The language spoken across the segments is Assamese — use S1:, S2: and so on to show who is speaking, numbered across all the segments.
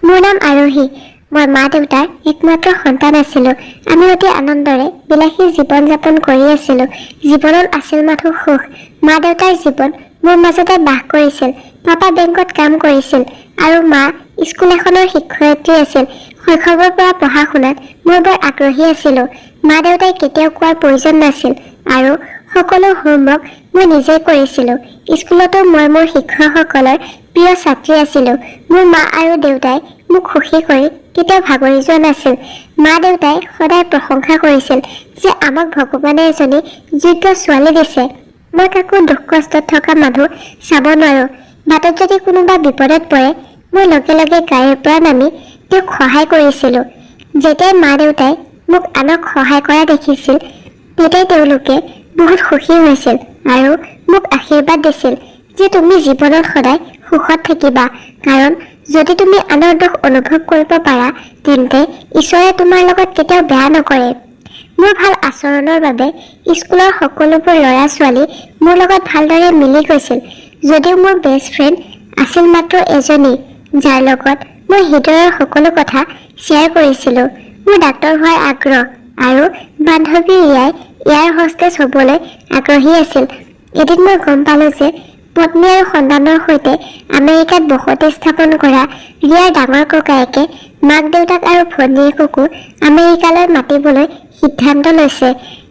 S1: মোৰ নাম আৰোহী। মই মা দেউতাৰ একমাত্ৰ সন্তান আছিলোঁ। আমি অতি আনন্দৰে বিলাসী জীৱন যাপন কৰি আছিলোঁ। জীৱনত আছিল মাথো সুখ। মা দেউতাৰ জীৱন মোৰ মাজতে বাস কৰিছিল। পাপা বেংকত কাম কৰিছিল আৰু মা স্কুল এখনৰ শিক্ষয়িত্ৰী আছিল। শৈশৱৰ পৰা পঢ়া শুনাত মই বৰ আগ্ৰহী আছিলোঁ। মা দেউতাই কেতিয়াও কোৱাৰ প্ৰয়োজন নাছিল আৰু সকলো হোমৱৰ্ক মই নিজেই কৰিছিলোঁ। স্কুলতো মই মোৰ শিক্ষকসকলৰ প্ৰিয় ছাত্ৰী আছিলোঁ। মোৰ মা আৰু দেউতাই মোক সুখী কৰি কেতিয়াও ভাগৰি যোৱা নাছিল। মা দেউতাই সদায় প্ৰশংসা কৰিছিল যে আমাক ভগৱানে এজনী যোগ্য ছোৱালী দিছে। মই কাকো দুখ কষ্টত থকা মানুহ চাব নোৱাৰোঁ। বাটত যদি কোনোবা বিপদত পৰে মই লগে লগে গাড়ীৰ পৰা নামি তেওঁক সহায় কৰিছিলোঁ। যেতিয়াই মা দেউতাই মোক আনক সহায় কৰা দেখিছিল তেতিয়াই তেওঁলোকে বহুত সুখী হৈছিল আৰু মোক আশীৰ্বাদ দিছিল যে তুমি জীৱনত সদায় সুখত থাকিবা, কাৰণ যদি তুমি আনৰ দুখ অনুভৱ কৰিব পাৰা তেন্তে ঈশ্বৰে তোমাৰ লগত কেতিয়াও বেয়া নকৰে। মোৰ ভাল আচৰণৰ বাবে স্কুলৰ সকলোবোৰ ল'ৰা ছোৱালী মোৰ লগত ভালদৰে মিলি গৈছিল। যদিও মোৰ বেষ্ট ফ্ৰেণ্ড আছিল মাত্ৰ এজনী, যাৰ লগত মই হৃদয়ৰ সকলো কথা শ্বেয়াৰ কৰিছিলোঁ। মোৰ ডাক্তৰ হোৱাৰ আগ্ৰহ আৰু বান্ধৱী ৰিয়াই এয়াৰ হোষ্টেছ হ'বলৈ আগ্ৰহী আছিল। এদিন মই গম পালোঁ যে পত্নী আৰু সন্তানৰ সৈতে আমেৰিকাত বসতি স্থাপন কৰা ৰিয়াৰ ডাঙৰ ককায়েকে মাক দেউতাক আৰু ভনীয়েককো আমেৰিকালৈ মাতিবলৈ সিদ্ধান্ত লৈছে।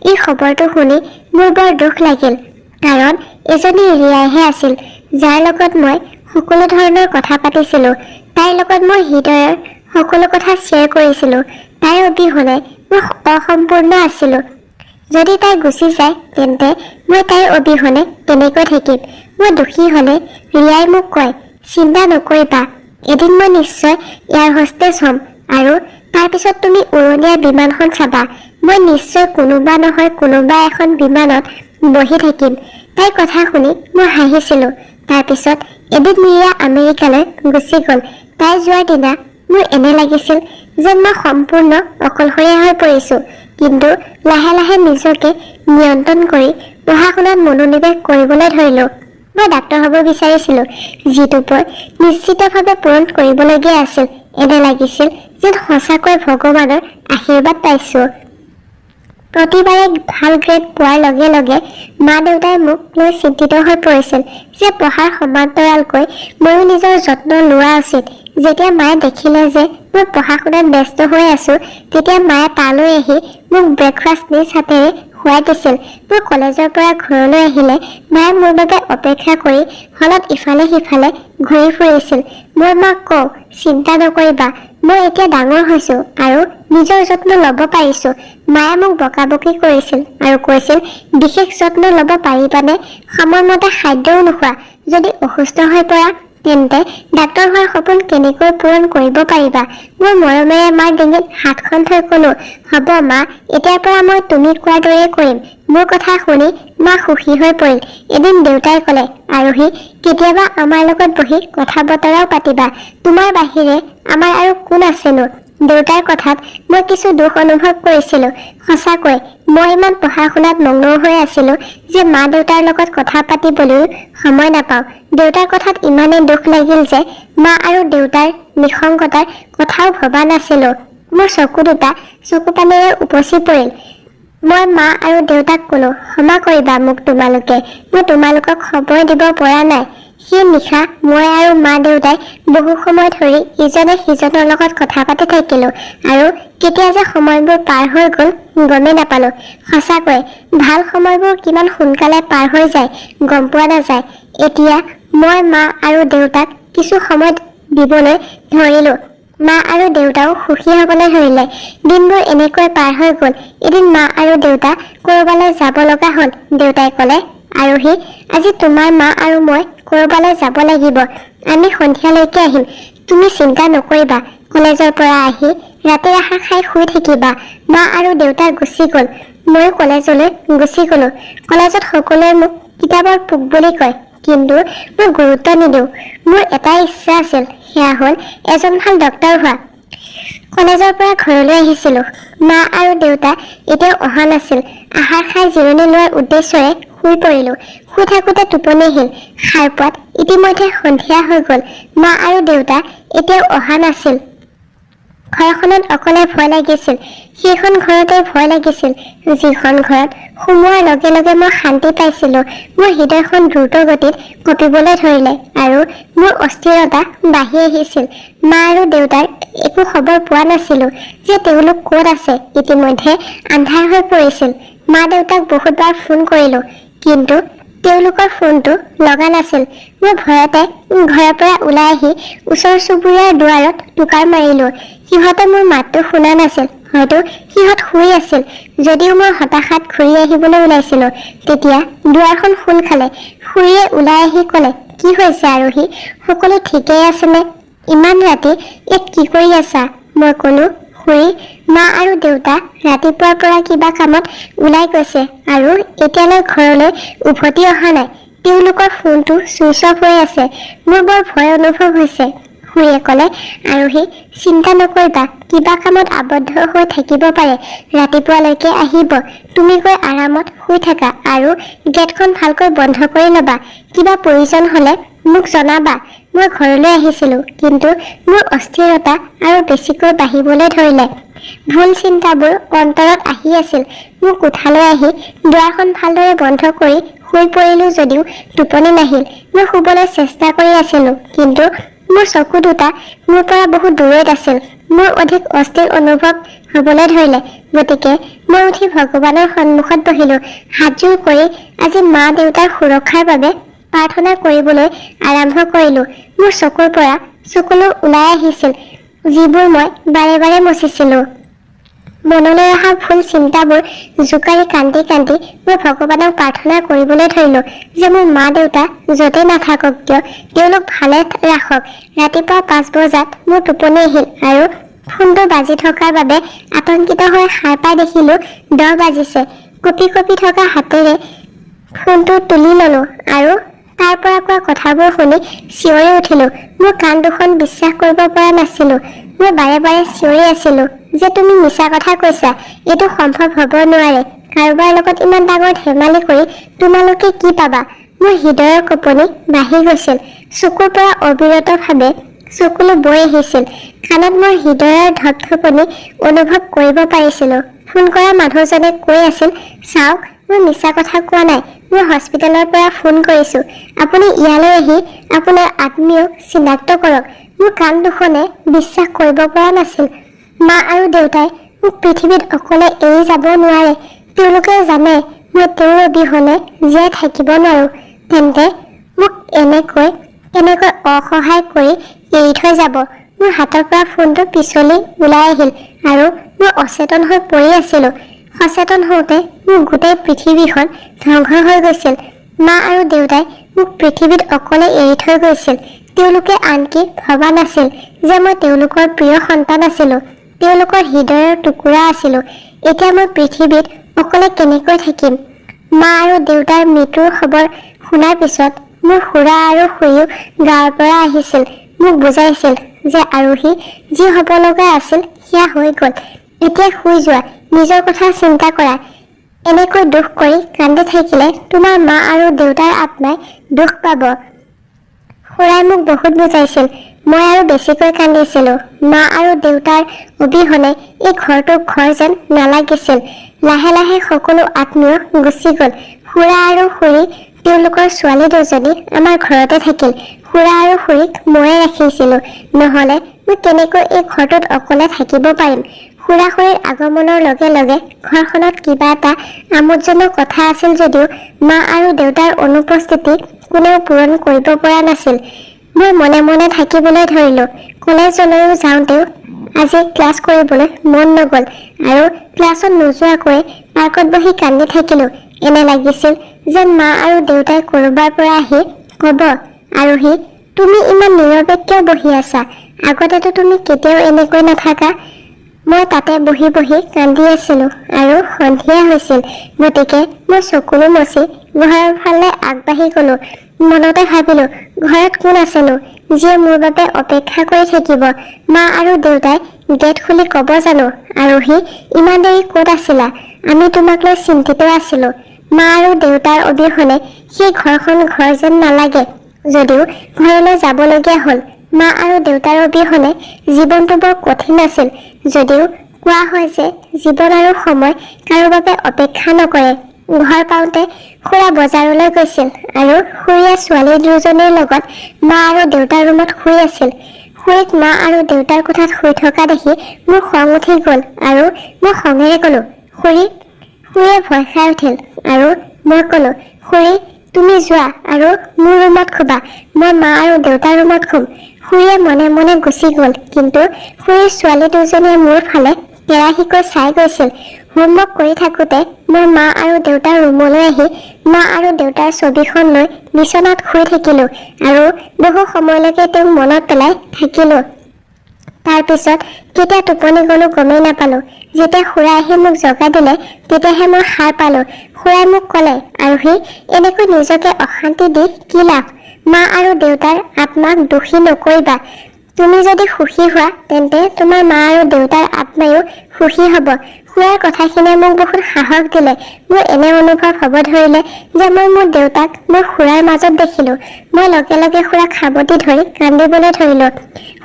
S1: এই খবৰটো শুনি মোৰ বৰ দুখ লাগিল, কাৰণ এজনী ৰিয়াইহে আছিল যাৰ লগত মই সকলো ধৰণৰ কথা পাতিছিলোঁ। তাইৰ লগত মই হৃদয়ৰ সকলো কথা শ্বেয়াৰ কৰিছিলোঁ। তাইৰ অবিহনে মই অসম্পূৰ্ণ আছিলোঁ। যদি তাই গুচি যায় তেন্তে মই তাইৰ অবিহনে কেনেকৈ থাকিম। মই দুখী হ'লে ৰিয়াই মোক কয়, চিন্তা নকৰিবা, এদিন মই নিশ্চয় এয়াৰ হোষ্টেছ হ'ম আৰু তাৰপিছত তুমি উৰণীয়া বিমানখন চাবা। মই নিশ্চয় কোনোবা নহয় কোনোবা এখন বিমানত বহি থাকিম। তাইৰ কথা শুনি মই হাঁহিছিলোঁ। তাৰপিছত এদিন ৰিয়া আমেৰিকালৈ গুচি গ'ল। তাই যোৱাৰ দিনা মোৰ এনে লাগিছিল যেন মই সম্পূৰ্ণ অকলশৰীয়া হৈ পৰিছোঁ। কিন্তু লাহে লাহে নিজকে নিয়ন্ত্ৰণ কৰি পঢ়া শুনাত মনোনিৱেশ কৰিবলৈ ধৰিলোঁ। মই ডাক্তৰ হ'ব বিচাৰিছিলোঁ, যিটো মই নিশ্চিতভাৱে পূৰণ কৰিবলগীয়া আছিল। এনে লাগিছিল যেন সঁচাকৈ ভগৱানৰ আশীৰ্বাদ পাইছোঁ। প্ৰতিবাৰে ভাল গ্ৰেড পোৱাৰ লগে লগে মা দেউতাই মোক লৈ চিন্তিত হৈ পৰিছিল যে পঢ়াৰ সমান্তৰালকৈ ময়ো নিজৰ যত্ন লোৱা উচিত। যেতিয়া মায়ে দেখিলে যে মই পঢ়া শুনাত ব্যস্ত হৈ আছোঁ তেতিয়া মায়ে তালৈ আহি মোক ব্ৰেকফাষ্ট নিজ হাতেৰে খুৱাই দিছিল। মই কলেজৰ পৰা ঘৰলৈ আহিলে মায়ে মোৰ বাবে অপেক্ষা কৰি হলত ইফালে সিফালে ঘূৰি ফুৰিছিল। মই মাক কওঁ, চিন্তা নকৰিবা, মই এতিয়া ডাঙৰ হৈছোঁ আৰু নিজৰ যত্ন ল'ব পাৰিছোঁ। মায়ে মোক বকাবকি কৰিছিল আৰু কৈছিল, বিশেষ যত্ন ল'ব পাৰিবানে? সময়মতে খাদ্যও নোখোৱা। যদি অসুস্থ হৈ পৰা তেন্তে ডাক্তৰ হোৱাৰ সপোন কেনেকৈ পূৰণ কৰিব পাৰিবা? মই মৰমেৰে মাৰ ডিঙিত হাতখন থৈ ক'লোঁ, হ'ব মা, এতিয়াৰ পৰা মই তুমি কোৱাৰ দৰে কৰিম। মোৰ কথা শুনি মা সুখী হৈ পৰিল। এদিন দেউতাই ক'লে, আৰোহী, কেতিয়াবা আমাৰ লগত বহি কথা বতৰাও পাতিবা। তোমাৰ বাহিৰে আমাৰ আৰু কোন আছেনো? দেউতাৰ কথাত মই কিছু দুখ অনুভৱ কৰিছিলোঁ। সঁচাকৈ মই ইমান পঢ়া শুনাত মগ্ন হৈ আছিলোঁ যে মা দেউতাৰ লগত কথা পাতিবলৈও সময় নাপাওঁ। দেউতাৰ কথাত ইমানেই দুখ লাগিল যে মা আৰু দেউতাৰ নিসংগতাৰ কথাও ভবা নাছিলোঁ। মোৰ চকু দুটা চকু পানীৰে উপচি পৰিল। মই মা আৰু দেউতাক ক'লোঁ, ক্ষমা কৰিবা মোক তোমালোকে, মই তোমালোকক সময় দিব পৰা নাই। সেই নিশা মই আৰু মা দেউতাই বহু সময় ধৰি ইজনে সিজনৰ লগত কথা পাতি থাকিলোঁ আৰু কেতিয়া যে সময়বোৰ পাৰ হৈ গ'ল গমেই নাপালোঁ। সঁচাকৈ ভাল সময়বোৰ কিমান সোনকালে পাৰ হৈ যায় গম পোৱা নাযায়। এতিয়া মই মা আৰু দেউতাক কিছু সময় দিবলৈ ধৰিলোঁ। মা আৰু দেউতাও সুখী হ'বলৈ ধৰিলে। দিনবোৰ এনেকৈ পাৰ হৈ গ'ল। এদিন মা আৰু দেউতা ক'ৰবালৈ যাব লগা হ'ল। দেউতাই ক'লে, আৰোহী, আজি তোমাৰ মা আৰু মই ক'ৰবালৈ যাব লাগিব। আমি সন্ধিয়ালৈকে আহিম। তুমি চিন্তা নকৰিবা। কলেজৰ পৰা আহি ৰাতিৰ আহাৰ খাই শুই থাকিবা। মা আৰু দেউতা গুচি গ'ল। ময়ো কলেজলৈ গুচি গ'লোঁ। কলেজত সকলোৱে মোক কিতাপৰ পোক বুলি কয়, কিন্তু মই গুৰুত্ব নিদিওঁ। মোৰ এটাই ইচ্ছা আছিল, সেয়া হ'ল এজন ভাল ডক্তৰ হোৱা। কলেজৰ পৰা ঘৰলৈ আহিছিলোঁ। মা আৰু দেউতা এতিয়াও অহা নাছিল। আহাৰ খাই জিৰণি লোৱাৰ উদ্দেশ্যৰে শুই পৰিলোঁ। শুই থাকোঁতে টোপনি আহিল। সাৰ পোৱাত ইতিমধ্যে সন্ধিয়া হৈ গ'ল। মা আৰু দেউতা এতিয়াও অহা নাছিল। ঘৰখনত অকলে ভয় লাগিছিল। সেইখন ঘৰতে ভয় লাগিছিল, যিখন ঘৰত সোমোৱাৰ লগে লগে মই শান্তি পাইছিলোঁ। মোৰ হৃদয়খন দ্ৰুত গতিত কঁপিবলৈ ধৰিলে আৰু মোৰ অস্থিৰতা বাঢ়ি আহিছিল। মা আৰু দেউতাৰ একো খবৰ পোৱা নাছিলোঁ যে তেওঁলোক ক'ত আছে। ইতিমধ্যে আন্ধাৰ হৈ পৰিছিল। মা দেউতাক বহুতবাৰ ফোন কৰিলোঁ, কিন্তু তেওঁলোকৰ ফোনটো লগা নাছিল। মই ভয়তে ঘৰৰ পৰা ওলাই আহি ওচৰ চুবুৰীয়াৰ দুৱাৰত টোকাৰ মাৰিলোঁ। সিহঁতে মোৰ মাতটো শুনা নাছিল। হয়তো সিহঁত শুই আছিল। যদিও মই হতাশাত ঘূৰি আহিবলৈ ওলাইছিলোঁ, তেতিয়া দুৱাৰখন খোল খালে। খুৰীয়ে ওলাই আহি ক'লে, কি হৈছে আৰোহী? সকলো ঠিকেই আছেনে? ইমান ৰাতি ইয়াত কি কৰি আছা? মই ক'লো, খুৰী, মা আৰু দেউতা ৰাতিপুৱাৰ পৰা কিবা কামত ওলাই গৈছে আৰু এতিয়ালৈ ঘৰলৈ উভতি অহা নাই। তেওঁলোকৰ ফোনটো ছুইচ অফ হৈ আছে। মোৰ বৰ ভয় অনুভৱ হৈছে। খুৰীয়ে ক'লে, আৰোহী, চিন্তা নকৰিবা, কিবা কামত আবদ্ধ হৈ থাকিব পাৰে। ৰাতিপুৱালৈকে আহিব। তুমি গৈ আৰামত শুই থাকা আৰু গেটখন ভালকৈ বন্ধ কৰি ল'বা। কিবা প্ৰয়োজন হ'লে মোক জনাবা। মই ঘৰলৈ আহিছিলোঁ, কিন্তু মোৰ অস্থিৰতা আৰু বেছিকৈ বাঢ়িবলৈ ধৰিলে। ভুল চিন্তাবোৰ অন্তৰত আহি আছিল। মোৰ কোঠালৈ আহি দুৱাৰখন ভালদৰে বন্ধ কৰি শুই পৰিলোঁ যদিও টোপনি নাহিল। মই শুবলৈ চেষ্টা কৰি আছিলোঁ, কিন্তু মোৰ চকু দুটা মোৰ পৰা বহুত দূৰৈত আছিল। মোৰ অধিক অস্থিৰ অনুভৱ হ'বলৈ ধৰিলে। গতিকে মই উঠি ভগৱানৰ সন্মুখত বহিলোঁ। হাতযোৰ কৰি আজি মা দেউতাৰ সুৰক্ষাৰ বাবে প্ৰাৰ্থনা কৰিবলৈ আৰম্ভ কৰিলোঁ। মোৰ চকুৰ পৰা চকুলো ওলাই আহিছিল, যিবোৰ মই বাৰে বাৰে মচিছিলোঁ। মনলৈ অহা ভুল চিন্তাবোৰ জোকাৰি কান্দি কান্দি মই ভগৱানক প্ৰাৰ্থনা কৰিবলৈ ধৰিলোঁ যে মোৰ মা দেউতা য'তেই নাথাকক কিয় তেওঁলোক ভালে ৰাখক। ৰাতিপুৱা 5 বজাত মোৰ টোপনি আহিল আৰু ফোনটো বাজি থকাৰ বাবে আতংকিত হৈ সাৰ পাই দেখিলোঁ 10 বাজিছে। কঁপি কঁপি থকা হাতেৰে ফোনটো তুলি ল'লোঁ আৰু তাৰ পৰা কোৱা কথাবোৰ শুনি চিঞৰি উঠিলোঁ। মোৰ কাণ দুখন বিশ্বাস কৰিব পৰা নাছিলোঁ। মই বাৰে বাৰে চিঞৰি আছিলোঁ যে তুমি মিছা কথা কৈছা, এইটো সম্ভৱ হ'ব নোৱাৰে। কাৰোবাৰ লগত ইমান ডাঙৰ ধেমালি কৰি তোমালোকে কি পাবা? মোৰ হৃদয়ৰ কঁপনি বাঢ়ি গৈছিল। চকুৰ পৰা অবিৰতভাৱে চকুলো বৈ আহিছিল। কাণত মোৰ হৃদয়ৰ ধপধপনি অনুভৱ কৰিব পাৰিছিলোঁ। ফোন কৰা মানুহজনে কৈ আছিল, চাওক, মই মিছা কথা কোৱা নাই। মই হস্পিটেলৰ পৰা ফোন কৰিছোঁ। আপুনি ইয়ালৈ আহি আপোনাৰ আত্মীয়ক চিনাক্ত কৰক। মোৰ কাণ দুখনে বিশ্বাস কৰিব পৰা নাছিল। মা আৰু দেউতাই মোক পৃথিৱীত অকলে এৰি যাব নোৱাৰে। তেওঁলোকে জানে মই তেওঁৰ অবিহনে জীয়াই থাকিব নোৱাৰোঁ। তেন্তে মোক কেনেকৈ অসহায় কৰি এৰি থৈ যাব? মোৰ হাতৰ পৰা ফোনটো পিছলি ওলাই আহিল আৰু মই অচেতন হৈ পৰি আছিলোঁ। সচেতন হওঁতে মোৰ গোটেই পৃথিৱীখন ধ্বংস হৈ গৈছিল। মা আৰু দেউতাই মোক পৃথিৱীত অকলে এৰি থৈ গৈছিল। তেওঁলোকে আনকি ভবা নাছিল যে মই তেওঁলোকৰ প্ৰিয় সন্তান আছিলোঁ, তেওঁলোকৰ হৃদয়ৰ টুকুৰা আছিলোঁ। এতিয়া মই পৃথিৱীত অকলে কেনেকৈ থাকিম? মা আৰু দেউতাৰ মৃত্যুৰ খবৰ শুনাৰ পিছত মোৰ খুৰা আৰু খুৰীও গাঁৱৰ পৰা আহিছিল। মোক বুজাইছিল যে আৰোহী, যি হ'ব লগা আছিল সেয়া হৈ গ'ল। এতিয়া শুই যোৱা, নিজৰ কথা চিন্তা কৰা। এনেকৈ দুখ কৰি কান্দি থাকিলে তোমাৰ মা আৰু দেউতাৰ আত্মাই দুখ পাব। খুৰাই মোক বহুত বুজাইছিল। মই আৰু বেছিকৈ কান্দিছিলোঁ। মা আৰু দেউতাৰ অবিহনে এই ঘৰটো ঘৰ যেন নালাগিছিল। লাহে লাহে সকলো আত্মীয় গুচি গ'ল। খুৰা আৰু খুৰী তেওঁলোকৰ ছোৱালী দুজনী আমাৰ ঘৰতে থাকিল। খুৰা আৰু খুৰীক ময়ে ৰাখিছিলোঁ, নহ'লে মই কেনেকৈ এই ঘৰটোত অকলে থাকিব পাৰিম? খুৰা খুৰীৰ আগমনৰ লগে লগে ঘৰখনত কিবা এটা আমোদজনক কথা আছিল যদিও মা আৰু দেউতাৰ অনুপস্থিতি কোনেও পূৰণ কৰিব পৰা নাছিল। মই মনে মনে থাকিবলৈ ধৰিলোঁ। কলেজলৈও যাওঁতেও আজি ক্লাছ কৰিবলৈ মন নগ'ল আৰু ক্লাছত নোযোৱাকৈ পাৰ্কত বহি কান্দি থাকিলোঁ। এনে লাগিছিল যেন মা আৰু দেউতাই ক'ৰবাৰ পৰা আহি ক'ব, আৰোহী, তুমি ইমান নীৰৱে কিয় বহি আছা? আগতেতো তুমি কেতিয়াও এনেকৈ নাথাকা। মই তাতে বহি বহি কান্দি আছিলোঁ আৰু সন্ধিয়া হৈছিল। গতিকে মই চকুলো মচি ঘৰৰ ফালে আগবাঢ়ি গ'লোঁ। মনতে ভাবিলোঁ, ঘৰত কোন আছেনো যিয়ে মোৰ বাবে অপেক্ষা কৰি থাকিব? মা আৰু দেউতাই গেট খুলি ক'ব জানো, আৰোহী, ইমান দেৰি ক'ত আছিলা? আমি তোমাক লৈ চিন্তিত আছিলোঁ। মা আৰু দেউতাৰ অবিহনে সেই ঘৰখন ঘৰ যেন নালাগে। যদিও ঘৰলৈ যাবলগীয়া হ'ল, মা আৰু দেউতাৰ অবিহনে জীৱনটো বৰ কঠিন আছিল। যদিও কোৱা হয় যে জীৱন আৰু সময় কাৰো বাবে অপেক্ষা নকৰে। ঘৰ পাওঁতে খুৰা বজাৰলৈ গৈছিল আৰু খুৰীয়ে ছোৱালী দুজনীৰ লগত মা আৰু দেউতাৰ ৰুমত শুই আছিল। খুৰীক মা আৰু দেউতাৰ কোঠাত শুই থকা দেখি মোৰ খং উঠি গ'ল আৰু মই খঙেৰে ক'লো, খুৰী। খুৰীয়ে ভয় খাই উঠিল আৰু মই ক'লো, খুৰী তুমি যোৱা আৰু মোৰ ৰুমত শুবা, মই মা আৰু দেউতাৰ ৰুমত শুম। খুৰীয়ে মনে মনে গুচি গ'ল, কিন্তু খুৰীৰ ছোৱালী দুজনীয়ে মোৰ ফালে কেৰাহীকৈ চাই গৈছিল। হোমৱৰ্ক কৰি থাকোঁতে মই মা আৰু দেউতাৰ ৰুমলৈ আহি মা আৰু দেউতাৰ ছবিখন লৈ বিচনাত শুই থাকিলোঁ আৰু বহু সময়লৈকে তেওঁক মনত পেলাই থাকিলোঁ। তাৰপিছত কেতিয়া টোপনি গ'লো গমেই নাপালোঁ। যেতিয়া খুৰাই আহি মোক জগাই দিলে তেতিয়াহে মই সাৰ পালোঁ। খুৰাই মোক ক'লে, আৰোহী, এনেকৈ নিজকে অশান্তি দি কি লাভ? মা আৰু দেউতাৰ আত্মাক দোষী নকৰিবা। তুমি যদি সুখী হোৱা তেন্তে তোমাৰ মা আৰু দেউতাৰ আত্মায়ো সুখী হ'ব। খুৰাৰ কথাখিনিয়ে মোক বহুত সাহস দিলে। মোৰ এনে অনুভৱ হ'ব ধৰিলে যে মই মোৰ দেউতাক মোৰ খুৰাৰ মাজত দেখিলোঁ। মই লগে লগে খুৰাক সাবটি ধৰি কান্দিবলৈ ধৰিলোঁ।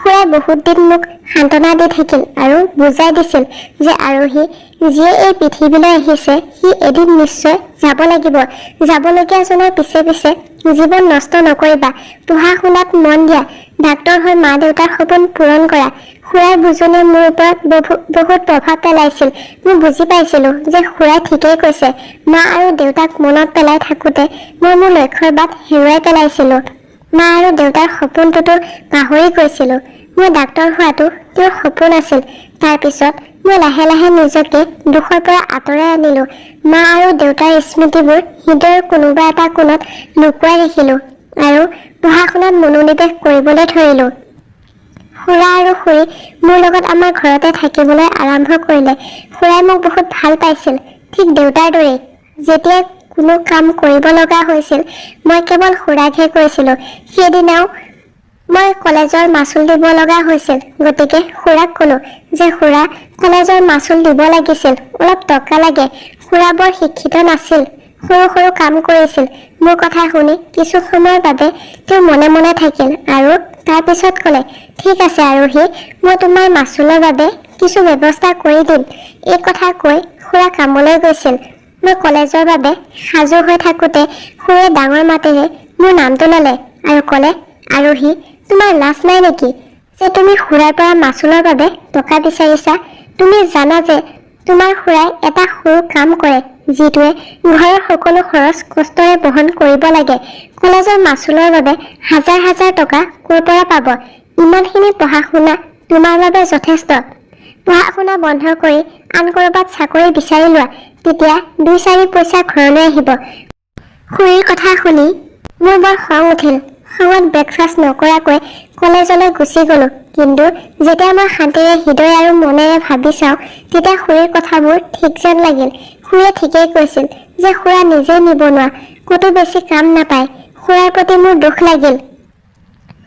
S1: খুৰাই বহুত দিন মোক সান্তনা দি থাকিল আৰু বুজাই দিছিল যে আৰোহী, যিয়ে এই পৃথিৱীলৈ আহিছে সি এদিন নিশ্চয় যাব লাগিব। যাবলগীয়াজনৰ পিছে পিছে জীৱন নষ্ট নকৰিবা। পঢ়া শুনাত মন দিয়া, ডাক্তৰ হৈ মা দেউতাৰ সপোন পূৰণ কৰা। খুৰাৰ বুজনিয়ে মোৰ ওপৰত বহুত প্ৰভাৱ পেলাইছিল। মই বুজি পাইছিলোঁ যে খুৰাই ঠিকেই কৈছে। মা আৰু দেউতাক মনত পেলাই থাকোঁতে মই মোৰ লক্ষ্যৰ বাট হেৰুৱাই পেলাইছিলোঁ। মা আৰু দেউতাৰ সপোনটোতো পাহৰি গৈছিলোঁ। মই ডাক্তৰ হোৱাটো তেওঁৰ সপোন আছিল। তাৰপিছত মই লাহে লাহে নিজকে দুখৰ পৰা আঁতৰাই আনিলোঁ। মা আৰু দেউতাৰ স্মৃতিবোৰ হৃদয়ৰ কোনোবা এটা কোণত লুকুৱাই ৰাখিলোঁ আৰু পঢ়া শুনাত মনোনিৱেশ কৰিবলৈ ধৰিলোঁ। খুৰা আৰু খুৰী মোৰ লগত আমাৰ ঘৰতে থাকিবলৈ আৰম্ভ কৰিলে। খুৰাই মোক বহুত ভাল পাইছিল, ঠিক দেউতাৰ দৰেই। যেতিয়া কোনো কাম কৰিব লগা হৈছিল মই কেৱল খুৰাকহে কৈছিলোঁ। সেইদিনাও মই কলেজৰ মাচুল দিব লগা হৈছিল, গতিকে খুৰাক ক'লো যে খুৰা, কলেজৰ মাচুল দিব লাগিছিল, অলপ টকা লাগে। খুৰা বৰ শিক্ষিত নাছিল, সৰু সৰু কাম কৰিছিল। মোৰ কথা শুনি কিছু সময়ৰ বাবে তেওঁ মনে মনে থাকিল আৰু তাৰপিছত ক'লে, ঠিক আছে আৰোহী, মই তোমাৰ মাচুলৰ বাবে কিছু ব্যৱস্থা কৰি দিম। এই কথা কৈ খুৰা কামলৈ গৈছিল। মই কলেজৰ বাবে সাজু হৈ থাকোঁতে খুৰাই ডাঙৰ মাতেৰে মোৰ নামটো ল'লে আৰু ক'লে, আৰোহী, তোমাৰ লাজ নাই নেকি যে তুমি খুৰাৰ পৰা মাচুলৰ বাবে টকা বিচাৰিছা? তুমি জানা যে তোমাৰ খুৰাই এটা সৰু কাম কৰে যিটোৱে ঘৰৰ সকলো খৰচ কষ্টৰে বহন কৰিব লাগে। কলেজৰ মাচুলৰ বাবে হাজাৰ হাজাৰ টকা ক'ৰ পৰা পাব? ইমানখিনি পঢ়া শুনা তোমাৰ বাবে যথেষ্ট। পঢ়া শুনা বন্ধ কৰি আন ক'ৰবাত চাকৰি বিচাৰি লোৱা, তেতিয়া 2-4 পইচা ঘৰলৈ আহিব। খুৰীৰ কথা শুনি মোৰ বৰ খং উঠিল। খঙত ব্ৰেকফাষ্ট নকৰাকৈ কলেজলৈ গুচি গ'লোঁ। কিন্তু যেতিয়া মই শান্তিৰে হৃদয় আৰু মনেৰে ভাবি চাওঁ তেতিয়া খুৰীৰ কথাবোৰ ঠিক যেন লাগিল। খুৰীয়ে ঠিকেই কৈছিল যে খুৰা নিজেই নিবনুৱা, ক'তো বেছি কাম নাপায়। খুৰাৰ প্ৰতি মোৰ দুখ লাগিল।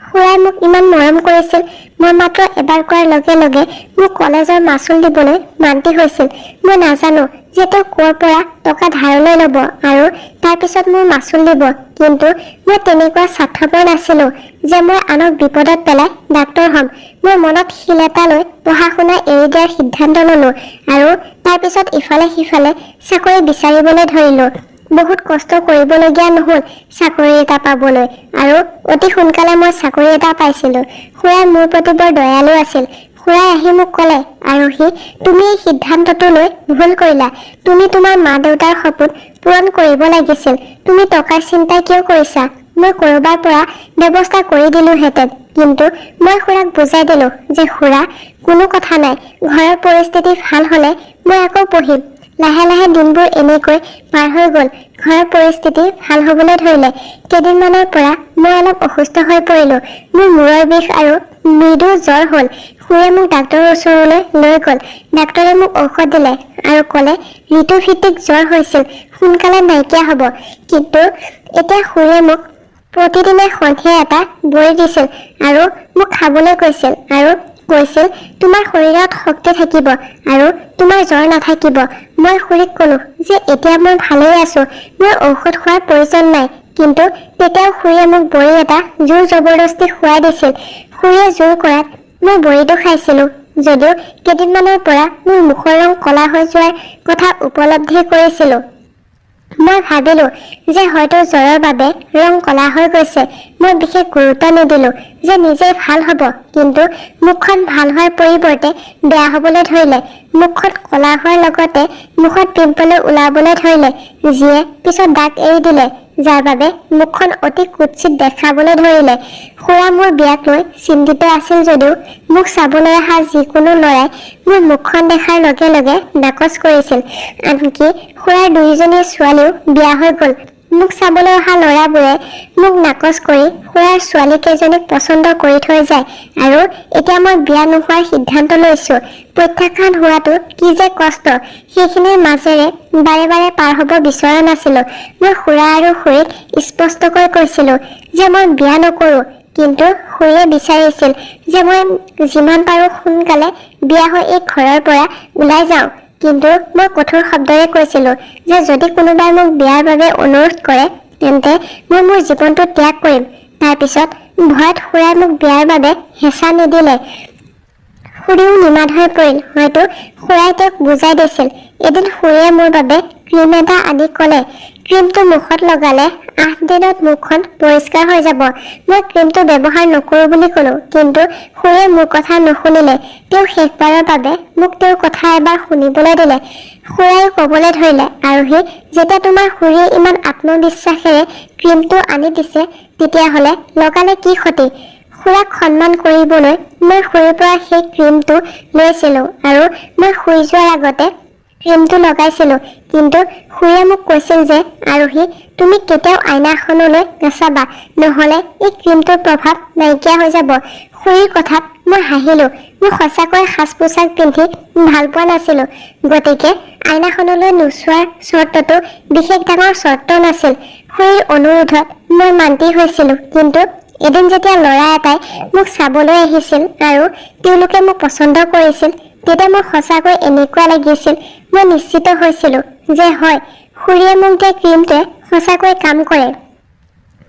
S1: খুৰাই মোক ইমান মৰম কৰিছিল, মই মাত্ৰ এবাৰ কোৱাৰ লগে লগে মোক কলেজৰ মাচুল দিবলৈ মান্তি হৈছিল। মই নাজানো যে তেওঁ ক'ৰ পৰা টকা ধাৰলৈ ল'ব আৰু তাৰপিছত মোৰ মাচুল দিব। কিন্তু মই তেনেকুৱা স্বাৰ্থপৰ নাছিলোঁ যে মই আনক বিপদত পেলাই ডাক্তৰ হ'ম। মই মনত শিল এটা লৈ পঢ়া শুনা এৰি দিয়াৰ সিদ্ধান্ত ল'লোঁ আৰু তাৰপিছত ইফালে সিফালে চাকৰি বিচাৰিবলৈ ধৰিলোঁ। বহুত কষ্ট কৰিবলগীয়া নহ'ল চাকৰি এটা পাবলৈ আৰু অতি সোনকালে মই চাকৰি এটা পাইছিলোঁ। খুৰাই মোৰ প্ৰতি বৰ দয়ালু আছিল। খুৰাই আহি মোক ক'লে, আৰোহী, তুমি এই সিদ্ধান্তটো লৈ ভুল কৰিলা। তুমি তোমাৰ মা দেউতাৰ সপোন পূৰণ কৰিব লাগিছিল। তুমি টকাৰ চিন্তা কিয় কৰিছা? মই ক'ৰবাৰ পৰা ব্যৱস্থা কৰি দিলোঁহেঁতেন। কিন্তু মই খুৰাক বুজাই দিলোঁ যে খুৰা, কোনো কথা নাই, ঘৰৰ পৰিস্থিতি ভাল হ'লে মই আকৌ পঢ়িম। লাহে লাহে দিনবোৰ এনেকৈ পাৰ হৈ গ'ল। ঘৰৰ পৰিস্থিতি ভাল হ'বলৈ ধৰিলে। কেইদিনমানৰ পৰা মই অলপ অসুস্থ হৈ পৰিলোঁ। মোৰ মূৰৰ বিষ আৰু মৃদু জ্বৰ হ'ল। খুৰীয়ে মোক ডাক্তৰৰ ওচৰলৈ লৈ গ'ল। ডাক্তৰে মোক ঔষধ দিলে আৰু ক'লে ঋতুভিত্তিক জ্বৰ হৈছিল, সোনকালে নাইকিয়া হ'ব। কিন্তু এতিয়া খুৰীয়ে মোক প্ৰতিদিনে সন্ধিয়া এটা বড়ি দিছিল আৰু মোক খাবলৈ কৈছিল আৰু কৈছিল তোমাৰ শৰীৰত শক্তি থাকিব আৰু তোমাৰ জ্বৰ নাথাকিব। মই খুৰীক ক'লো যে এতিয়া মই ভালেই আছো, মোৰ ঔষধ খোৱাৰ প্ৰয়োজন নাই। কিন্তু তেতিয়াও খুৰীয়ে মোক বড়ি এটা জোৰ জবৰদস্তি খুৱাই দিছিল। খুৰীয়ে জোৰ কৰাত মই বড়িটো খাইছিলো, যদিও কেইদিনমানৰ পৰা মোৰ মুখৰ ৰং কলা হৈ যোৱাৰ কথা উপলব্ধি কৰিছিলো। মই ভাবিলো যে হয়তো জ্বৰৰ বাবে ৰং কলা হৈ গৈছে। মই বিশেষ গুৰুত্ব নিদিলো যে নিজেই ভাল হ'ব, কিন্তু মুখখন ভাল হোৱাৰ পৰিৱৰ্তে বেয়া হ'বলৈ ধৰিলে। মুখখন কলা হোৱাৰ লগতে মুখত পিম্পল ওলাবলৈ ধৰিলে, যিয়ে পিছত দাগ এৰি দিলে, যাৰ বাবে মুখখন অতি কুৎসিত দেখাবলৈ ধৰিলে। খুৰা মোৰ বিয়াক লৈ চিন্তিত আছিল যদিও মোক চাবলৈ অহা যিকোনো ল'ৰাই মোৰ মুখখন দেখাৰ লগে লগে নাকচ কৰিছিল। আনকি খুৰাৰ 2জনী ছোৱালীও বিয়া হৈ গ'ল। মোক চাবলৈ অহা ল'ৰাবোৰে মোক নাকচ কৰি খুৰাৰ ছোৱালী কেইজনীক পচন্দ কৰি থৈ যায়। আৰু এতিয়া মই বিয়া নোহোৱাৰ সিদ্ধান্ত লৈছো। প্ৰত্যাখ্যান হোৱাটো কি যে কষ্ট, সেইখিনিৰ মাজেৰে বাৰে বাৰে পাৰ হ'ব বিচৰা নাছিলো। মই খুৰা আৰু খুৰীক স্পষ্টকৈ কৈছিলো যে মই বিয়া নকৰো, কিন্তু খুৰীয়ে বিচাৰিছিল যে মই যিমান পাৰো সোনকালে বিয়া হৈ এই ঘৰৰ পৰা ওলাই যাওঁ। কিন্তু মই কঠোৰ শব্দৰে কৈছিলো যে যদি কোনোবাই মোক বিয়াৰ বাবে অনুৰোধ কৰে তেন্তে মই মোৰ জীৱনটো ত্যাগ কৰিম। তাৰপিছত ভয়ত খুৰাই মোক বিয়াৰ বাবে হেঁচা নিদিলে। খুৰীও নিমাত হৈ পৰিল। হয়তো খুৰাই তেওঁক বুজাই দিছিল। এদিন খুৰীয়ে মোৰ বাবে ক্ৰীম এটা আনি ক'লে, ক্ৰীমটো মুখত লগালে 8 দিনত মুখখন পৰিষ্কাৰ হৈ যাব। মই ক্ৰীমটো ব্যৱহাৰ নকৰো বুলি ক'লো, কিন্তু খুৰীয়ে মোৰ কথা নুশুনিলে। তেওঁ শেষবাৰৰ বাবে মোক তেওঁৰ কথা এবাৰ শুনিবলৈ দিলে। খুৰাই ক'বলৈ ধৰিলে, আৰোহী, যেতিয়া তোমাৰ খুৰীয়ে ইমান আত্মবিশ্বাসেৰে ক্ৰীমটো আনি দিছে তেতিয়াহ'লে লগালে কি ক্ষতি? খুৰাক সন্মান কৰিবলৈ মই খুৰীৰ পৰা সেই ক্ৰীমটো লৈছিলো আৰু মই শুই যোৱাৰ আগতে ক্ৰীমটো লগাইছিলো। কিন্তু খুৰীয়ে মোক কৈছিল যে আৰোহী, তুমি কেতিয়াও আইনাখনলৈ নাচাবা, নহ'লে এই ক্ৰীমটোৰ প্ৰভাৱ নাইকিয়া হৈ যাব। খুৰীৰ কথাত মই হাঁহিলো। মই সঁচাকৈ সাজ পোছাক পিন্ধি ভাল পোৱা নাছিলো, গতিকে আইনাখনলৈ নোচোৱাৰ চৰ্তটো বিশেষ ডাঙৰ চৰ্ত নাছিল। খুৰীৰ অনুৰোধত মই মান্তি হৈছিলো। কিন্তু এদিন যেতিয়া ল'ৰা এটাই মোক চাবলৈ আহিছিল আৰু তেওঁলোকে মোক পচন্দ কৰিছিল, তেতিয়া মোৰ সঁচাকৈ এনেকুৱা লাগিছিল, মই নিশ্চিত হৈছিলো যে হয়, খুৰীয়ে মোক দিয়া ক্ৰীমটোৱে সঁচাকৈ কাম কৰে।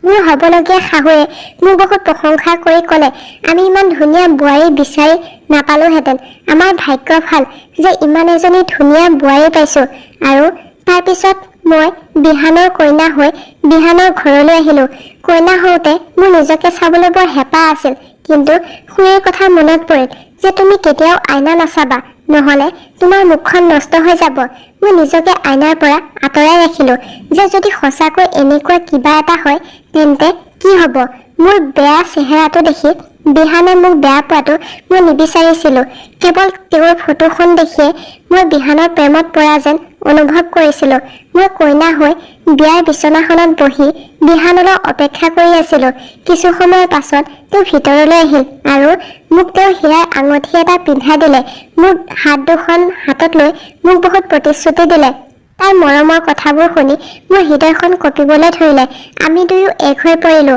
S1: মোৰ হ'বলগীয়া শাহুৱে মোক বহুত প্ৰশংসা কৰি ক'লে, আমি ইমান ধুনীয়া বোৱাৰী বিচাৰি নাপালোহেঁতেন। আমাৰ ভাগ্য ভাল যে ইমান এজনী ধুনীয়া বোৱাৰী পাইছো। আৰু তাৰপিছত মই বিহানৰ কইনা হৈ বিহানৰ ঘৰলৈ আহিলো। কইনা হওঁতে মোৰ নিজকে চাবলৈ বৰ হেঁপাহ আছিল, কিন্তু খুৰীৰ কথা মনত পৰিল যে তুমি কেতিয়াও আইনা নাচাবা, নহ'লে তোমাৰ মুখখন নষ্ট হৈ যাব। মই নিজকে আইনাৰ পৰা আঁতৰাই ৰাখিলো যে যদি সঁচাকৈ এনেকুৱা কিবা এটা হয় তেন্তে কি হ'ব। মোৰ বেয়া চেহেৰাটো দেখি বিহানে মোক বেয়া পোৱাটো মই নিবিচাৰিছিলো। কেৱল তেওঁৰ ফটোখন দেখিয়ে মই বিহানৰ প্ৰেমত পৰা যেন অনুভৱ কৰিছিলো। মই কইনা হৈ বিয়াৰ বিচনাখনত বহি বিহানলৈ অপেক্ষা কৰি আছিলো। কিছু সময়ৰ পাছত তেওঁ ভিতৰলৈ আহিল আৰু মোক তেওঁ হীৰাৰ আঙুঠি এটা পিন্ধাই দিলে। মোৰ হাত দুখন হাতত লৈ মোক বহুত প্ৰতিশ্ৰুতি দিলে। তাৰ মৰমৰ কথাবোৰ শুনি মোৰ হৃদয়খন কঁপিবলৈ ধৰিলে। আমি দুয়ো এক হৈ পৰিলো।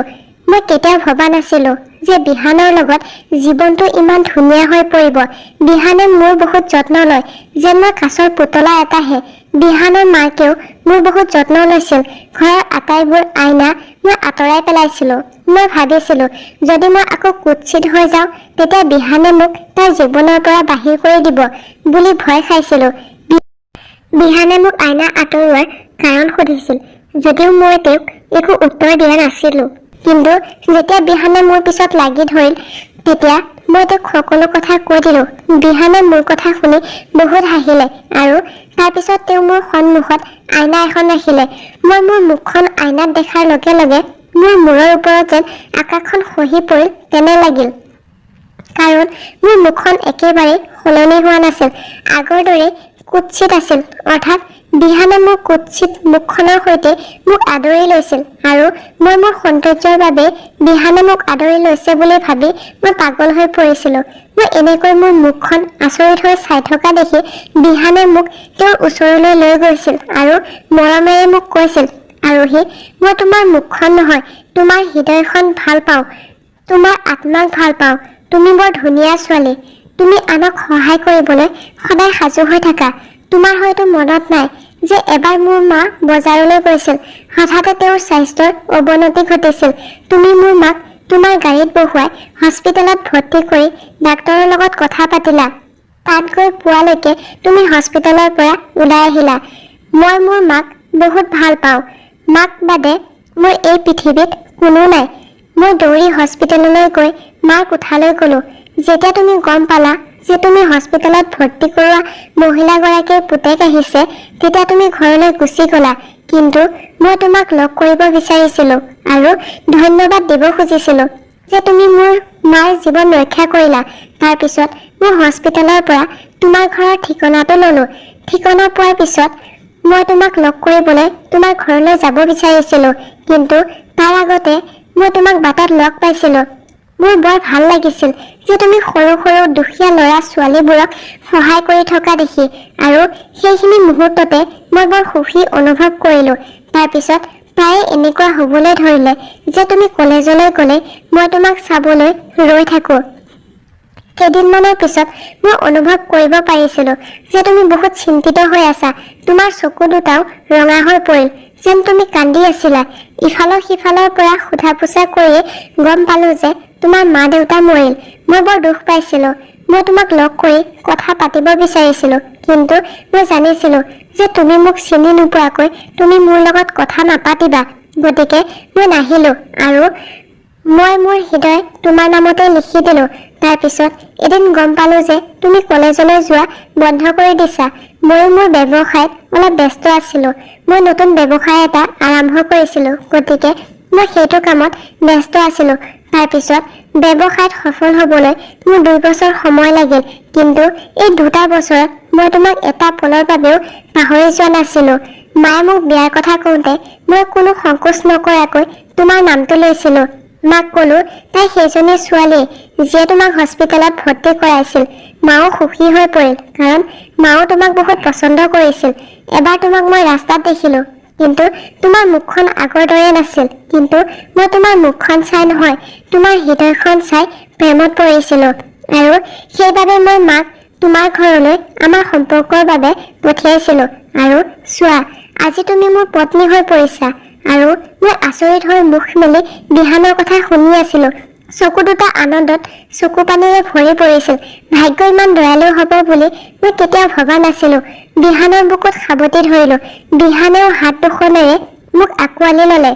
S1: মই কেতিয়াও ভবা নাছিলো যে বিহানৰ লগত জীৱনটো ইমান ধুনীয়া হৈ পৰিব। বিহানে মোৰ বহুত যত্ন লয়, যেন মই কাছৰ পুতলা এটাহে। বিহানৰ মাকেও মোৰ বহুত যত্ন লৈছিল। ঘৰৰ আটাইবোৰ আইনা মই আঁতৰাই পেলাইছিলো। মই ভাবিছিলো যদি মই আকৌ কুৎসিত হৈ যাওঁ তেতিয়া বিহানে মোক তাৰ জীৱনৰ পৰা বাহিৰ কৰি দিব বুলি ভয় খাইছিলো। বিহানে মোক আইনা আঁতৰোৱাৰ কাৰণ সুধিছিল, যদিও মই তেওঁক একো উত্তৰ দিয়া নাছিলো। কিন্তু যেতিয়া বিহানে মোৰ পিছত লাগি ধৰিল তেতিয়া মই তেওঁক সকলো কথা কৈ দিলো। বিহানে মোৰ কথা শুনি বহুত হাঁহিলে আৰু তাৰপিছত তেওঁ মোৰ সন্মুখত আইনা এখন ৰাখিলে। মই মোৰ মুখখন আইনাত দেখাৰ লগে লগে মোৰ মূৰৰ ওপৰত যেন আকাশখন খহি পৰিল তেনে লাগিল। কাৰণ মোৰ মুখখন একেবাৰে সলনি হোৱা নাছিল, আগৰ দৰে কুৎসিত আছিল। অৰ্থাৎ বিহানে মোৰ কুৎসিত মুখখনৰ সৈতে মোক আদৰি লৈছিল আৰু মই মোৰ সৌন্দৰ্যৰ বাবে বিহানে মোক আদৰি লৈছে বুলি ভাবি মই পাগল হৈ পৰিছিলো। মই এনেকৈ মোৰ মুখখন আচৰিত হৈ চাই থকা দেখি বিহানে মোক তেওঁৰ ওচৰলৈ লৈ গৈছিল আৰু মৰমেৰে মোক কৈছিল, আৰোহী, মই তোমাৰ মুখখন নহয়, তোমাৰ হৃদয়খন ভাল পাওঁ, তোমাৰ আত্মাক ভাল পাওঁ, তুমি বৰ ধুনীয়া ছোৱালী। তুমি আনক সহায় কৰিবলৈ সদায় সাজু হৈ থাকা। তোমাৰ হয়তো মনত নাই যে এবাৰ মোৰ মা বজাৰলৈ গৈছিল। হঠাতে তেওঁৰ স্বাস্থ্যৰ অৱনতি ঘটিছিল। তুমি মোৰ মাক তোমাৰ গাড়ীত বহুৱাই হস্পিটেলত ভৰ্তি কৰি ডাক্তৰৰ লগত কথা পাতিলা। তাত গৈ পোৱালৈকে তুমি হস্পিটেলৰ পৰা ওলাই আহিলা। মই মোৰ মাক বহুত ভাল পাওঁ। মাক বাদে মোৰ এই পৃথিৱীত কোনো নাই। মই দৌৰি হস্পিটেললৈ গৈ মাৰ কোঠালৈ গ'লো। যেতিয়া তুমি গম পালা যে তুমি হস্পিটেলত ভৰ্তি কৰোৱা মহিলাগৰাকীৰ পুতেক আহিছে, তেতিয়া তুমি ঘৰলৈ গুচি গ'লা। কিন্তু মই তোমাক লগ কৰিব বিচাৰিছিলোঁ আৰু ধন্যবাদ দিব খুজিছিলোঁ যে তুমি মোৰ মাৰ জীৱন ৰক্ষা কৰিলা। তাৰপিছত মই হস্পিটেলৰ পৰা তোমাৰ ঘৰৰ ঠিকনাটো ল'লোঁ। ঠিকনা পোৱাৰ পিছত মই তোমাক লগ কৰিবলৈ তোমাৰ ঘৰলৈ যাব বিচাৰিছিলোঁ, কিন্তু তাৰ আগতে মই তোমাক বাটত লগ পাইছিলোঁ। মোৰ বৰ ভাল লাগিছিল যে তুমি সৰু সৰু দুখীয়া ল'ৰা ছোৱালীবোৰক সহায় কৰি থকা দেখি, আৰু সেইখিনি মুহূৰ্ততে মই বৰ সুখী অনুভৱ কৰিলোঁ। তাৰপিছত প্ৰায়ে এনেকুৱা হ'বলৈ ধৰিলে যে তুমি কলেজলৈ গ'লে মই তোমাক চাবলৈ ৰৈ থাকোঁ। কেইদিনমানৰ পিছত মই অনুভৱ কৰিব পাৰিছিলোঁ যে তুমি বহুত চিন্তিত হৈ আছা। তোমাৰ চকু দুটাও ৰঙা হৈ পৰিল, যেন তুমি কান্দি আছিলা। ইফালৰ সিফালৰ পৰা সোধা পোছা কৰিয়ে গম পালোঁ যে তোমাৰ মা দেউতা মৰিল। মই বৰ দুখ পাইছিলোঁ। মই তোমাক লগ কৰি কথা পাতিব বিচাৰিছিলোঁ, কিন্তু মই জানিছিলোঁ যে তুমি মোক চিনি নোপোৱাকৈ তুমি মোৰ লগত কথা নাপাতিবা। গতিকে মই নাহিলোঁ আৰু মই মোৰ হৃদয় তোমাৰ নামতে লিখি দিলোঁ। তাৰপিছত এদিন গম পালোঁ যে তুমি কলেজলৈ যোৱা বন্ধ কৰি দিছা। ময়ো মোৰ ব্যৱসায়ত অলপ ব্যস্ত আছিলোঁ। মই নতুন ব্যৱসায় এটা আৰম্ভ কৰিছিলোঁ, গতিকে মই সেইটো কামত ব্যস্ত আছিলোঁ। তাৰপিছত ব্যৱসায়ত সফল হ'বলৈ মোৰ 2 বছৰ সময় লাগিল, কিন্তু এই 2টা বছৰত মই তোমাক এটা পলৰ বাবেও পাহৰি যোৱা নাছিলোঁ। মায়ে মোক বিয়াৰ কথা কওঁতে মই কোনো সংকোচ নকৰাকৈ তোমাৰ নামটো লৈছিলোঁ। মাক ক'লো তাই সেইজনী ছোৱালী যিয়ে তোমাক হস্পিটেলত ভৰ্তি কৰাইছিল। মাও সুখী হৈ পৰিল, কাৰণ মাও তোমাক বহুত পচন্দ কৰিছিল। এবাৰ তোমাক মই ৰাস্তাত দেখিলোঁ, কিন্তু তোমাৰ মুখখন আগৰ দৰে নাছিল। কিন্তু মই তোমাৰ মুখখন চাই নহয়, তোমাৰ হৃদয়খন চাই প্ৰেমত পৰিছিলোঁ, আৰু সেইবাবে মই মাক তোমাৰ ঘৰলৈ আমাৰ সম্পৰ্কৰ বাবে পঠিয়াইছিলোঁ। আৰু চোৱা, আজি তুমি মোৰ পত্নী হৈ পৰিছা। আৰু মই আচৰিত হৈ মুখ মেলি বিহানৰ কথা শুনি আছিলোঁ। চকু দুটা আনন্দত চকু পানীৰে ভৰি পৰিছিল। ভাগ্য ইমান দয়ালু হ'ব বুলি মই কেতিয়াও ভবা নাছিলোঁ। বিহানৰ বুকুত সাৱটি ধৰিলোঁ। বিহানেও হাত দুখনেৰে মোক আঁকোৱালি ল'লে।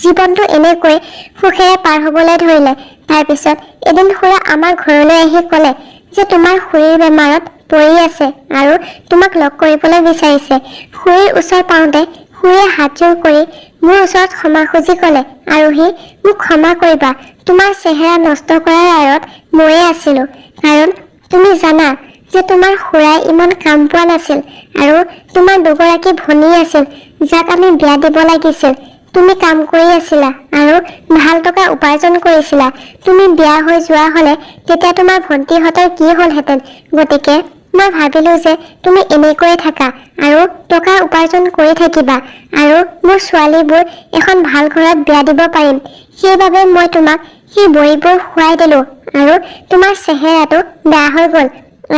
S1: জীৱনটো এনেকৈ সুখেৰে পাৰ হ'বলৈ ধৰিলে। তাৰপিছত এদিন খুৰা আমাৰ ঘৰলৈ আহি ক'লে যে তোমাৰ খুৰীৰ বেমাৰত পৰি আছে আৰু তোমাক লগ কৰিবলৈ বিচাৰিছে। খুৰীৰ ওচৰ পাওঁতে খুৰীয়ে হাতযোৰ কৰি মোৰ ওচৰত ক্ষমা খুজি ক'লে, আৰোহী, মোক ক্ষমা কৰিবা। তোমাৰ চেহেৰা নষ্ট কৰাৰ আঁৰত ময়ে আছিলোঁ। কাৰণ তুমি জানা যে তোমাৰ খুৰাই ইমান কাম পোৱা নাছিল, আৰু তোমাৰ 2গৰাকী ভনী আছিল যাক আমি বিয়া দিব লাগিছিল। তুমি কাম কৰি আছিলা আৰু ভাল টকা উপাৰ্জন কৰিছিলা। তুমি বিয়া হৈ যোৱা হ'লে তেতিয়া তোমাৰ ভণ্টিহঁতৰ কি হ'লহেঁতেন। গতিকে মই ভাবিলোঁ যে তুমি এনেকৈয়ে থাকা আৰু টকা উপাৰ্জন কৰি থাকিবা, আৰু মোৰ ছোৱালীবোৰ এখন ভাল ঘৰত বিয়া দিব পাৰিম। সেইবাবে মই তোমাক সেই বড়িবোৰ খুৱাই দিলোঁ, আৰু তোমাৰ চেহেৰাটো বেয়া হৈ গ'ল।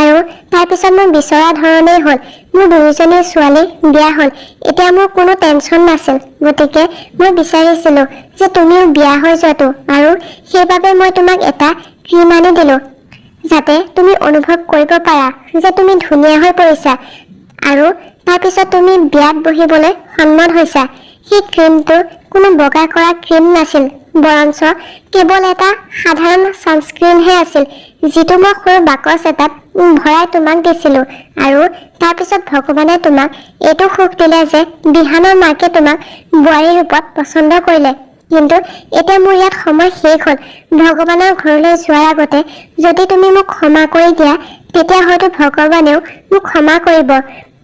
S1: আৰু তাৰপিছত মোৰ বিচৰা ধৰণেই হ'ল। মোৰ 2জনী ছোৱালী বিয়া হ'ল। এতিয়া মোৰ কোনো টেনশ্যন নাছিল। গতিকে মই বিচাৰিছিলোঁ যে তুমিও বিয়া হৈ যোৱাটো, আৰু সেইবাবে মই তোমাক এটা ক্ৰীম আনি দিলোঁ, যাতে তুমি অনুভৱ কৰিব পাৰা যে তুমি ধুনীয়া হৈ পৰিছা, আৰু তাৰপিছত তুমি বিয়াত বহিবলৈ সন্মত হৈছা। সেই ক্ৰীমটো কোনো বগা কৰা ক্ৰীম নাছিল, বৰঞ্চ কেৱল এটা সাধাৰণ ছানস্ক্ৰীনহে আছিল, যিটো মই সৰু বাকচ এটাত ভৰাই তোমাক দিছিলোঁ। আৰু তাৰপিছত ভগৱানে তোমাক এইটো সুখ দিলে যে বিহানৰ মাকে তোমাক বোৱাৰীৰ ৰূপত পচন্দ কৰিলে। কিন্তু এতিয়া মোৰ ইয়াত সময় শেষ হ'ল। ভগৱানৰ ঘৰলৈ যোৱাৰ আগতে যদি তুমি মোক ক্ষমা কৰি দিয়া, তেতিয়া হয়তো ভগৱানেও মোক ক্ষমা কৰিব।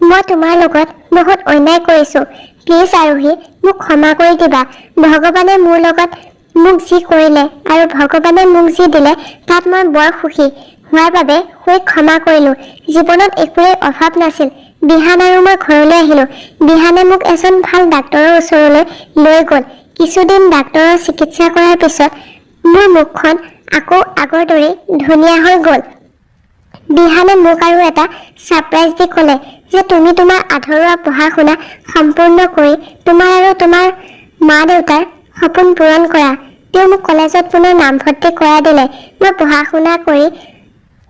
S1: মই তোমাৰ লগত বহুত অন্যায় কৰিছোঁ। প্লিজ আৰোহী, মোক ক্ষমা কৰি দিবা। ভগৱানে মোৰ লগত মোক যি কৰিলে আৰু ভগৱানে মোক যি দিলে তাত মই বৰ সুখী হোৱাৰ বাবে খুৰীক ক্ষমা কৰিলোঁ। জীৱনত একোৰে অভাৱ নাছিল। বিহান আৰু মই ঘৰলৈ আহিলোঁ। বিহানে মোক এজন ভাল ডাক্তৰৰ ওচৰলৈ লৈ গ'ল। কিছুদিন ডাক্তৰৰ চিকিৎসা কৰাৰ পিছত মোৰ মুখখন আকৌ আগৰ দৰে ধুনীয়া হৈ গ'ল। বিহানে মোক আৰু এটা ছাৰপ্ৰাইজ দি ক'লে যে তুমি তোমাৰ আধৰুৱা পঢ়া-শুনা সম্পূৰ্ণ কৰি তোমাৰ আৰু তোমাৰ মা-দেউতাৰ সপোন পূৰণ কৰা। তেওঁ মোক কলেজত পুনৰ নামভৰ্তি কৰাই দিলে। মই পঢ়া-শুনা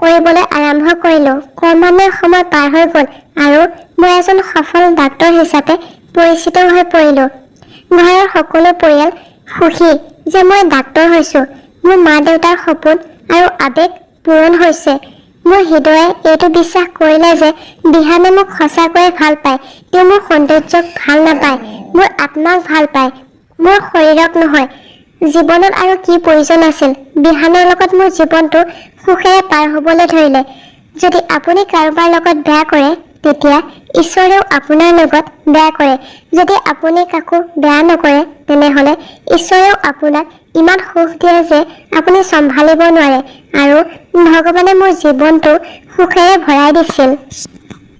S1: কৰিবলৈ আৰম্ভ কৰিলোঁ। ক্ৰমান্বয়ে সময় পাৰ হৈ গ'ল আৰু মই এজন সফল ডাক্তৰ হিচাপে পৰিচিত হৈ পৰিলোঁ। ঘৰৰ সকলো পৰিয়াল সুখী যে মই ডাক্তৰ হৈছোঁ। মোৰ মা-দেউতাৰ সপোন আৰু আবেগ পূৰণ হৈছে। মোৰ হৃদয়ে এইটো বিশ্বাস কৰিলে যে বিহানে মোক সঁচাকৈয়ে ভাল পায়। তেওঁ মোৰ সৌন্দৰ্যক ভাল নাপায়, মোৰ আত্মাক ভাল পায়, মোৰ শৰীৰক নহয়। জীৱনত আৰু কি প্ৰয়োজন আছিল? বিহানৰ লগত মোৰ জীৱনটো সুখেৰে পাৰ হ'বলৈ ধৰিলে। যদি আপুনি কাৰোবাৰ লগত বেয়া কৰে, তেতিয়া ঈশ্বৰেও আপোনাৰ লগত বেয়া কৰে। যদি আপুনি কাকো বেয়া নকৰে, তেনেহ'লে ঈশ্বৰেও আপোনাক ইমান সুখ দিয়ে যে আপুনি চম্ভালিব নোৱাৰে। আৰু ভগৱানে মোৰ জীৱনটো সুখেৰে ভৰাই দিছিল।